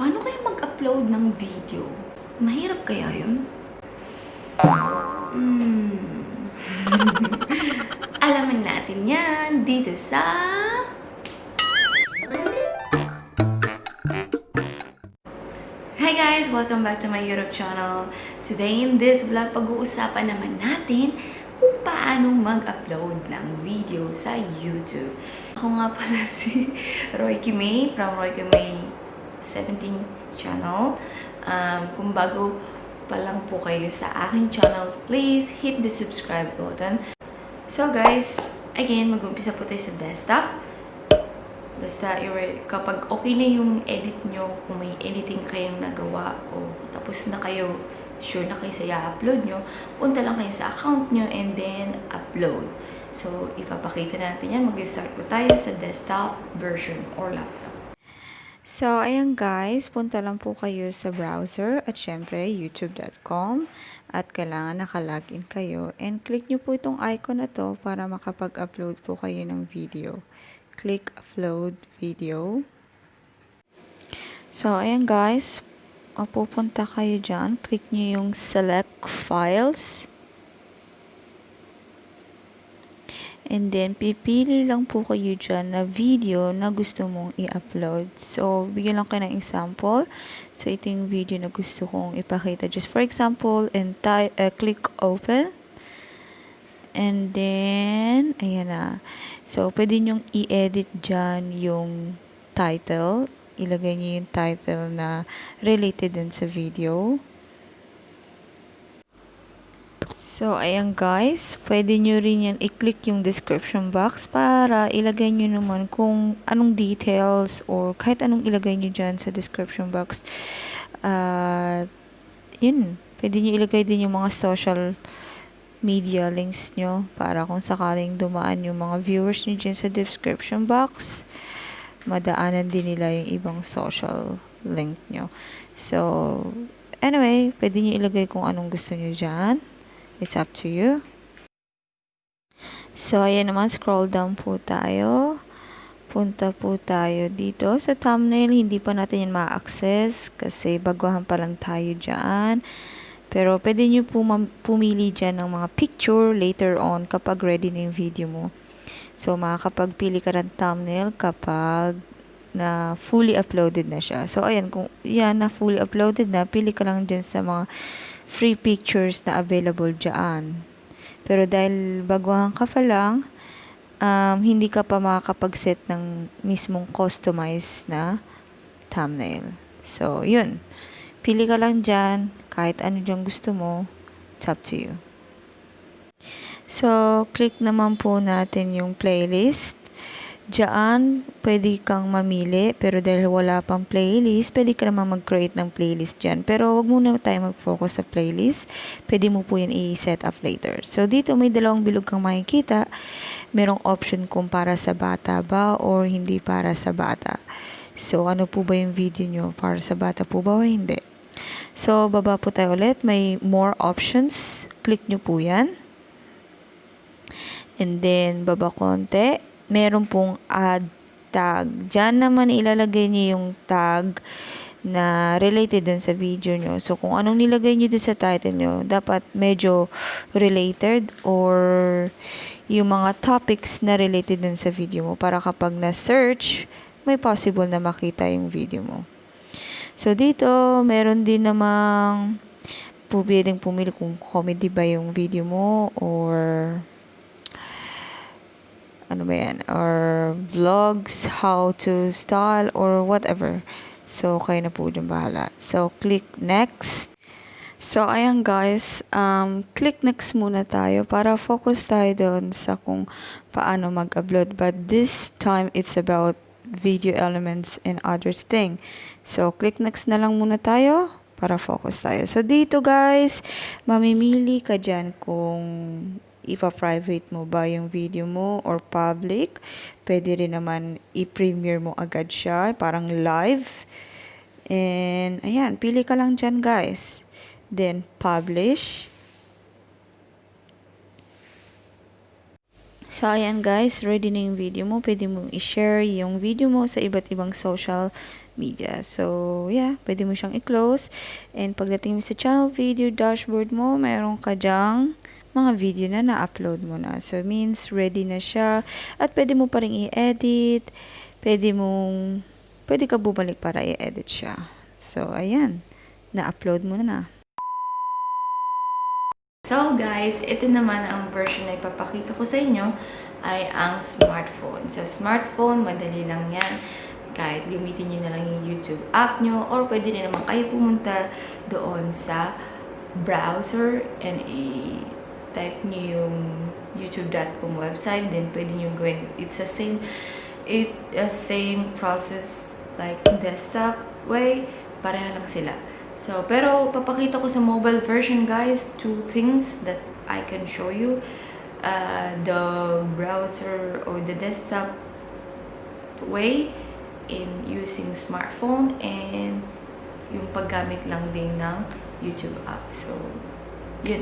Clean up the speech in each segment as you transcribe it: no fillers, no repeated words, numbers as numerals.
Paano kaya mag-upload ng video? Mahirap kaya yun? Alamin natin yan dito sa... Hi guys! Welcome back to my YouTube channel. Today in this vlog, pag-uusapan naman natin kung paano mag-upload ng video sa YouTube. Ako nga pala si Roy Kimay from Roy Kimay 17 channel. Kung bago pa lang po kayo sa aking channel, please hit the subscribe button. So guys, again, mag-umpisa po tayo sa desktop. Basta, kapag okay na yung edit nyo, kung may editing kayong nagawa o tapos na kayo, sure na kayo sa i-upload nyo, punta lang kayo sa account nyo and then upload. So, ipapakita natin yan. Mag-start po tayo sa desktop version or laptop. So, ayan guys, punta lang po kayo sa browser at syempre youtube.com at kailangan nakalogin kayo and click nyo po itong icon na to para makapag-upload po kayo ng video. Click upload video. So, ayan guys, pupunta kayo dyan. Click nyo yung select files. And then, pipili lang po kayo dyan na video na gusto mong i-upload. So, bigyan lang kayo ng example. So, ito yung video na gusto kong ipakita. Just for example, and click open. And then, ayan na. So, pwede nyong i-edit dyan yung title. Ilagay nyo yung title na related din sa video. So, ayan guys. Pwede nyo rin yan i-click yung description box para ilagay nyo naman kung anong details or kahit anong ilagay nyo dyan sa description box. Yun. Pwede nyo ilagay din yung mga social media links nyo para kung sakaling dumaan yung mga viewers nyo dyan sa description box, madaanan din nila yung ibang social link nyo. So, anyway, pwede nyo ilagay kung anong gusto nyo dyan. It's up to you. So, ayan naman, scroll down po tayo. Punta po tayo dito sa thumbnail. Hindi pa natin yan ma-access kasi baguhan pa lang tayo dyan. Pero pwede nyo po pumili dyan ng mga picture later on kapag ready na yung video mo. So, makakapagpili ka ng thumbnail kapag na fully uploaded na siya. So, ayan, kung yan na fully uploaded na, pili ka lang dyan sa mga free pictures na available dyan. Pero dahil baguhan ka pa lang, hindi ka pa makakapag-set ng mismong customized na thumbnail. So, yun. Pili ka lang dyan, kahit ano dyan gusto mo, it's up to you. So, click naman po natin yung playlist. Diyan, pwede kang mamili, pero dahil wala pang playlist, pwede ka naman mag-create ng playlist dyan. Pero wag muna tayo mag-focus sa playlist. Pwede mo po yan i-set up later. So, dito may dalawang bilog kang makikita. Merong option kung para sa bata ba or hindi para sa bata. So, ano po ba yung video nyo? Para sa bata po ba o hindi? So, baba po tayo ulit. May more options. Click nyo po yan. And then, baba konti. Meron pong add tag. Diyan naman ilalagay nyo yung tag na related din sa video nyo. So, kung anong nilagay nyo din sa title nyo, dapat medyo related or yung mga topics na related din sa video mo para kapag na-search, may possible na makita yung video mo. So, dito, meron din namang pwedeng pumili kung comedy ba yung video mo or ano ba yan, or vlogs, how to style, or whatever. So, kayo na po dyan bahala. So, click next. So, ayan guys, click next muna tayo para focus tayo doon sa kung paano mag-upload. But this time, it's about video elements and other thing. So, click next na lang muna tayo para focus tayo. So, dito guys, mamimili ka dyan kung ipa-private mo ba yung video mo or public. Pwede rin naman i-premiere mo agad siya, parang live. And, ayan, pili ka lang dyan guys. Then, publish. So, ayan guys, ready na yung video mo. Pwede mong i-share yung video mo sa iba't ibang social media. So, yeah, pwede mo siyang i-close. And pagdating mo sa channel video dashboard mo, meron ka dyang mga video na na-upload mo na. So, means ready na siya. At pwede mo pa rin i-edit. Pwede ka bumalik para i-edit siya. So, ayan. Na-upload mo na. So guys, ito naman ang version na ipapakita ko sa inyo ay ang smartphone. Sa smartphone, madali lang yan. Kahit gamitin nyo na lang yung YouTube app nyo or pwede na naman kayo pumunta doon sa browser and i-type nyo yung youtube.com website. Then pwede nyo gawin. It's a same process like desktop way. Pareha lang sila. So, pero papakita ko sa mobile version guys, two things that I can show you. The browser or the desktop way in using smartphone and yung paggamit lang din ng YouTube app. So, yun.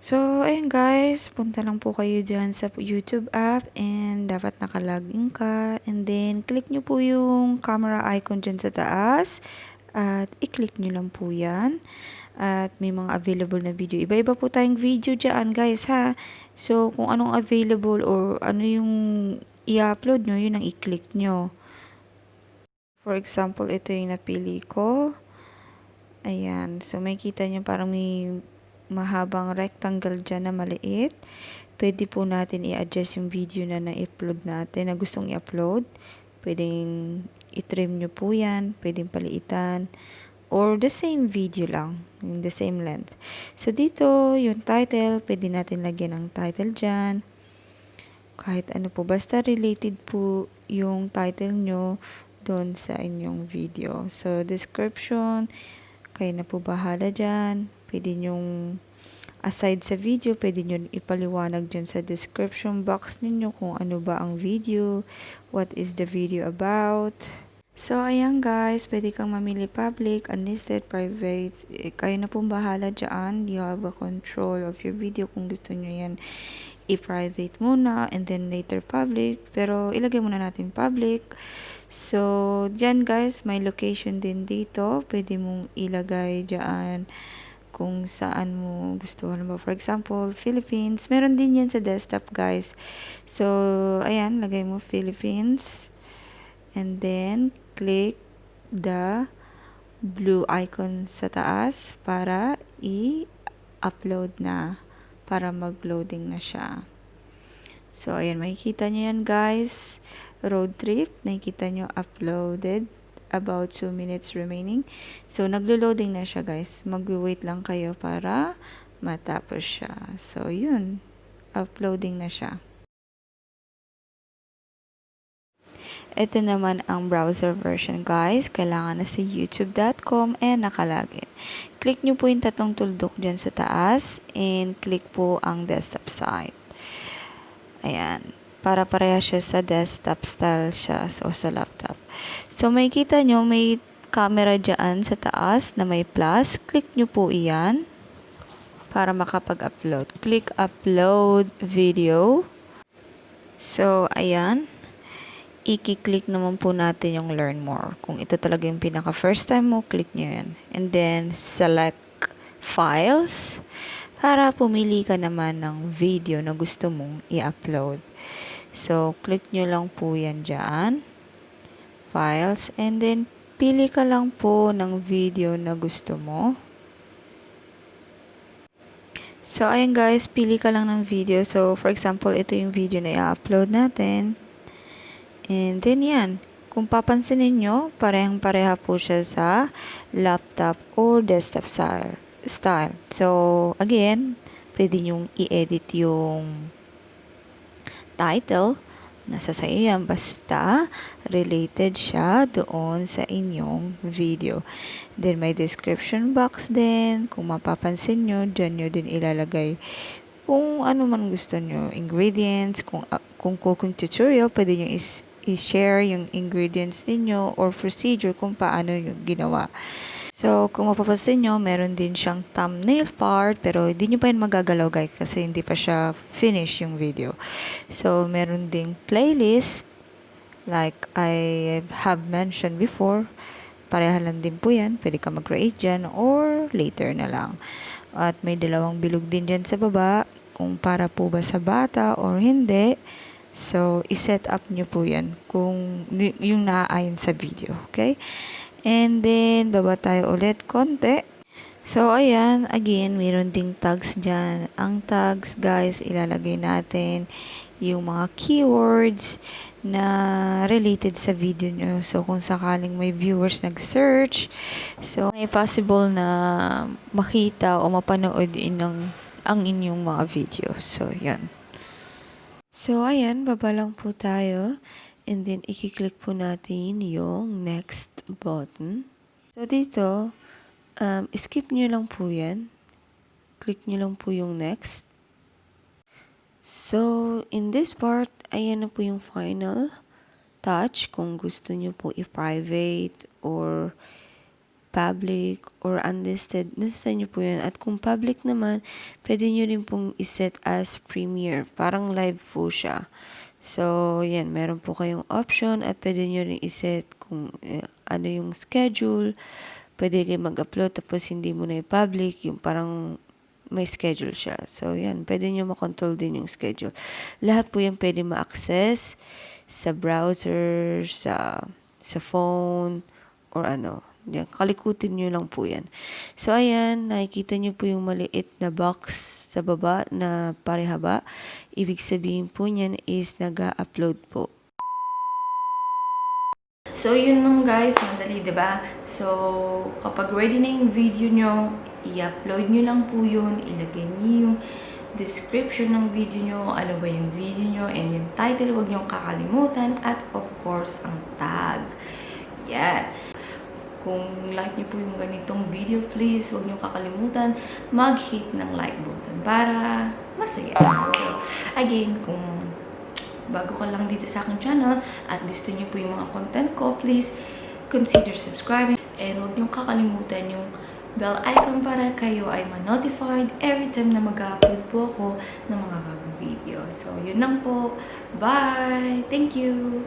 So, ayun guys, punta lang po kayo dyan sa YouTube app and dapat nakalagin ka. And then, click nyo po yung camera icon dyan sa taas at i-click nyo lang po yan. At may mga available na video. Iba-iba po tayong video dyan guys ha. So, kung anong available or ano yung i-upload nyo, yun ang i-click nyo. For example, ito yung napili ko. Ayan. So, may kita nyo parang may mahabang rectangle dyan na maliit. Pwede po natin i-adjust yung video na na-upload natin, na gustong i-upload. Pwedeng i-trim nyo po yan, pwedeng paliitan, or the same video lang, in the same length. So, dito, yung title, pwede natin lagyan ng title dyan. Kahit ano po, basta related po yung title nyo doon sa inyong video. So, description, kayo na po bahala dyan. Pwede nyong, aside sa video, pwede nyo ipaliwanag dyan sa description box ninyo kung ano ba ang video, what is the video about. So, ayan guys, pwede kang mamili public, unlisted, private. Kayo na pong bahala dyan. You have a control of your video kung gusto nyo yan i-private muna and then later public. Pero, ilagay muna natin public. So, dyan guys, may location din dito. Pwede mong ilagay dyan kung saan mo gusto. Halimbawa, for example, Philippines. Meron din yan sa desktop, guys. So, ayan, lagay mo Philippines. And then, click the blue icon sa taas para i-upload na. Para mag-loading na siya. So, ayan, makikita nyo yan, guys. Road trip. Nakikita nyo uploaded. About 2 minutes remaining. So, naglo-loading na siya, guys. Mag-wait lang kayo para matapos siya. So, yun. Uploading na siya. Ito naman ang browser version, guys. Kailangan na sa youtube.com and nakalagin. Click nyo po yung tatlong tuldok dyan sa taas and click po ang desktop site. Ayan. Para pareha siya sa desktop style siya o sa laptop. So, may kita nyo, may camera dyan sa taas na may plus. Click nyo po iyan para makapag-upload. Click upload video. So, ayan. I-click naman po natin yung learn more. Kung ito talaga yung pinaka first time mo, click nyo yan. And then, select files para pumili ka naman ng video na gusto mong i-upload. So, click nyo lang po yan dyan. Files. And then, pili ka lang po ng video na gusto mo. So, ayun guys, pili ka lang ng video. So, for example, ito yung video na i-upload natin. And then, yan. Kung papansinin nyo, parehang-pareha po siya sa laptop or desktop style. So, again, pwede nyong i-edit yung title. Nasa sa iyo yan. Basta, related siya doon sa inyong video. Then, may description box din. Kung mapapansin nyo, dyan nyo din ilalagay kung ano man gusto nyo. Ingredients, kung cooking tutorial, pwede nyo i-share yung ingredients ninyo or procedure kung paano nyo ginawa. So, kung mapapansin nyo, meron din siyang thumbnail part, pero hindi nyo pa yun magagalaw guys kasi hindi pa siya finish yung video. So, meron ding playlist Like I have mentioned before, pareha lang din po yan. Pwede ka mag-create dyan or later na lang. At may dalawang bilog din dyan sa baba kung para po ba sa bata or hindi. So, iset up nyo po yan kung yung naaayon sa video. Okay? And then, baba tayo ulit konti. So, ayan, again, mayroon ding tags dyan. Ang tags, guys, ilalagay natin yung mga keywords na related sa video nyo. So, kung sakaling may viewers nag-search, so, may possible na makita o mapanood ang inyong mga video. So, yan. So, ayan, baba lang po tayo. And then, i-click po natin yung next button. So, dito, skip nyo lang po yan. Click nyo lang po yung next. So, in this part, ayan na po yung final touch. Kung gusto nyo po i-private or public or unlisted, nasa nyo po yan. At kung public naman, pwede nyo rin pong iset as premiere. Parang live po siya. So, yan, meron po kayong option at pwede nyo rin iset kung ano yung schedule. Pwede kayo mag-upload tapos hindi mo na i-public, yung parang may schedule siya. So, yan, pwede nyo makontrol din yung schedule. Lahat po yan pwede ma-access sa browser, sa phone, or ano. Yan, kalikutin nyo lang po yan. So, ayan, nakikita nyo po yung maliit na box sa baba na parehaba. Ibig sabihin po niyan is nag-upload po. So, yun nung guys, madali, diba? So, kapag ready na yung video nyo, i-upload nyo lang po yun, ilagay nyo yung description ng video nyo, ano ba yung video nyo, and yung title, huwag nyo kakalimutan, at of course, ang tag. Yan. Kung like nyo po yung ganitong video, please, huwag nyo kakalimutan mag-hit ng like button para masaya. So, again, kung bago ka lang dito sa aking channel at gusto niyo po yung mga content ko, please consider subscribing and huwag niyo kakalimutan yung bell icon para kayo ay ma-notified every time na mag-upload po ako ng mga bagong video. So, yun lang po. Bye! Thank you!